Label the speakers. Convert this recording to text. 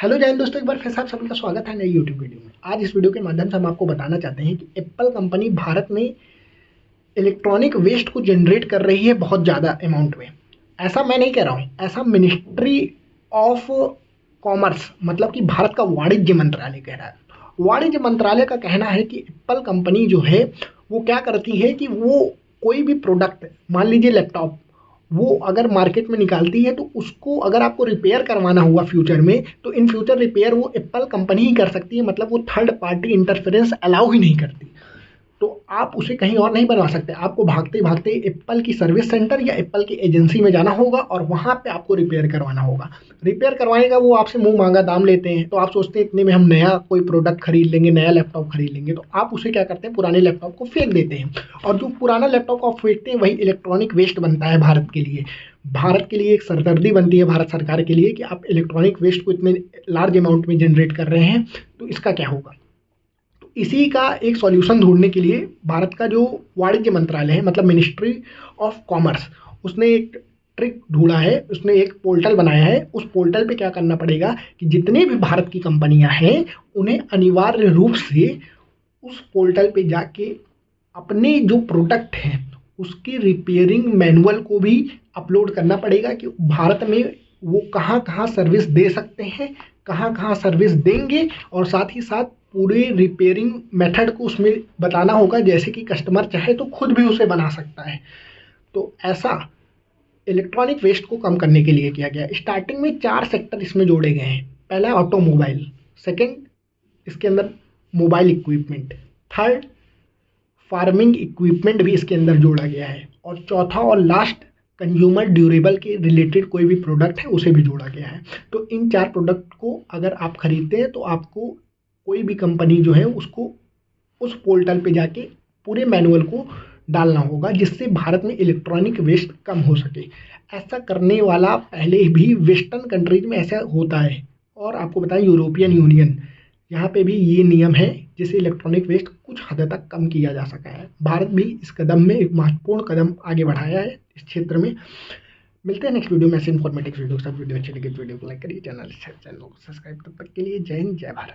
Speaker 1: Hello जय हिंद दोस्तों, एक बार फिर से आप सभी का स्वागत है नई यूट्यूब वीडियो में। आज इस वीडियो के माध्यम से हम आपको बताना चाहते हैं कि एप्पल कंपनी भारत में इलेक्ट्रॉनिक वेस्ट को जनरेट कर रही है बहुत ज़्यादा अमाउंट में। ऐसा मैं नहीं कह रहा हूँ, ऐसा मिनिस्ट्री ऑफ कॉमर्स मतलब कि भारत का वाणिज्य मंत्रालय कह रहा है। वाणिज्य मंत्रालय का कहना है कि एप्पल कंपनी जो है वो क्या करती है कि वो कोई भी प्रोडक्ट, मान लीजिए लैपटॉप, वो अगर मार्केट में निकालती है तो उसको अगर आपको रिपेयर करवाना हुआ फ्यूचर में, तो इन फ्यूचर रिपेयर वो एप्पल कंपनी ही कर सकती है। मतलब वो थर्ड पार्टी इंटरफेरेंस अलाउ ही नहीं करती। तो आप उसे कहीं और नहीं बनवा सकते। आपको भागते भागते एप्पल की सर्विस सेंटर या एप्पल की एजेंसी में जाना होगा और वहाँ पे आपको रिपेयर करवाना होगा। रिपेयर करवाने का वो आपसे मुंह मांगा दाम लेते हैं। तो आप सोचते हैं इतने में हम नया कोई प्रोडक्ट खरीद लेंगे, नया लैपटॉप खरीद लेंगे। तो आप उसे क्या करते हैं, पुराने लैपटॉप को फेंक देते हैं। और जो पुराना लैपटॉप आप फेंकते हैं वही इलेक्ट्रॉनिक वेस्ट बनता है भारत के लिए। भारत के लिए एक सरदर्दी बनती है भारत सरकार के लिए कि आप इलेक्ट्रॉनिक वेस्ट को इतने लार्ज अमाउंट में जनरेट कर रहे हैं, तो इसका क्या होगा। इसी का एक सॉल्यूशन ढूंढने के लिए भारत का जो वाणिज्य मंत्रालय है, मतलब मिनिस्ट्री ऑफ कॉमर्स, उसने एक ट्रिक ढूंढा है। उसने एक पोर्टल बनाया है। उस पोर्टल पे क्या करना पड़ेगा कि जितने भी भारत की कंपनियां हैं उन्हें अनिवार्य रूप से उस पोर्टल पे जाके अपने जो प्रोडक्ट हैं उसकी रिपेयरिंग मैनुअल को भी अपलोड करना पड़ेगा कि भारत में वो कहाँ कहाँ सर्विस दे सकते हैं, कहाँ कहाँ सर्विस देंगे। और साथ ही साथ पूरे रिपेयरिंग मेथड को उसमें बताना होगा, जैसे कि कस्टमर चाहे तो खुद भी उसे बना सकता है। तो ऐसा इलेक्ट्रॉनिक वेस्ट को कम करने के लिए किया गया। स्टार्टिंग में 4 सेक्टर इसमें जोड़े गए हैं। पहला ऑटोमोबाइल, सेकंड इसके अंदर mobile equipment, third farming equipment भी इसके अंदर जोड़ा गया है, और चौथा और लास्ट कंज्यूमर ड्यूरेबल के रिलेटेड कोई भी प्रोडक्ट है उसे भी जोड़ा गया है। तो इन 4 प्रोडक्ट को अगर आप खरीदते हैं तो आपको कोई भी कंपनी जो है उसको उस पोर्टल पे जाके पूरे मैनुअल को डालना होगा, जिससे भारत में इलेक्ट्रॉनिक वेस्ट कम हो सके। ऐसा करने वाला पहले भी वेस्टर्न कंट्रीज में ऐसा होता है। और आपको बताएं, यूरोपियन यूनियन, यहाँ पे भी ये नियम है जिससे इलेक्ट्रॉनिक वेस्ट कुछ हद तक कम किया जा सका है। भारत भी इस कदम में एक महत्वपूर्ण कदम आगे बढ़ाया है इस क्षेत्र में। मिलते हैं नेक्स्ट वीडियो में ऐसे इन्फॉर्मेटिव वीडियो के साथ। वीडियो अच्छी लगी तो वीडियो को लाइक करिए, चैनल को सब्सक्राइब। तब तक के लिए जय हिंद, जय भारत।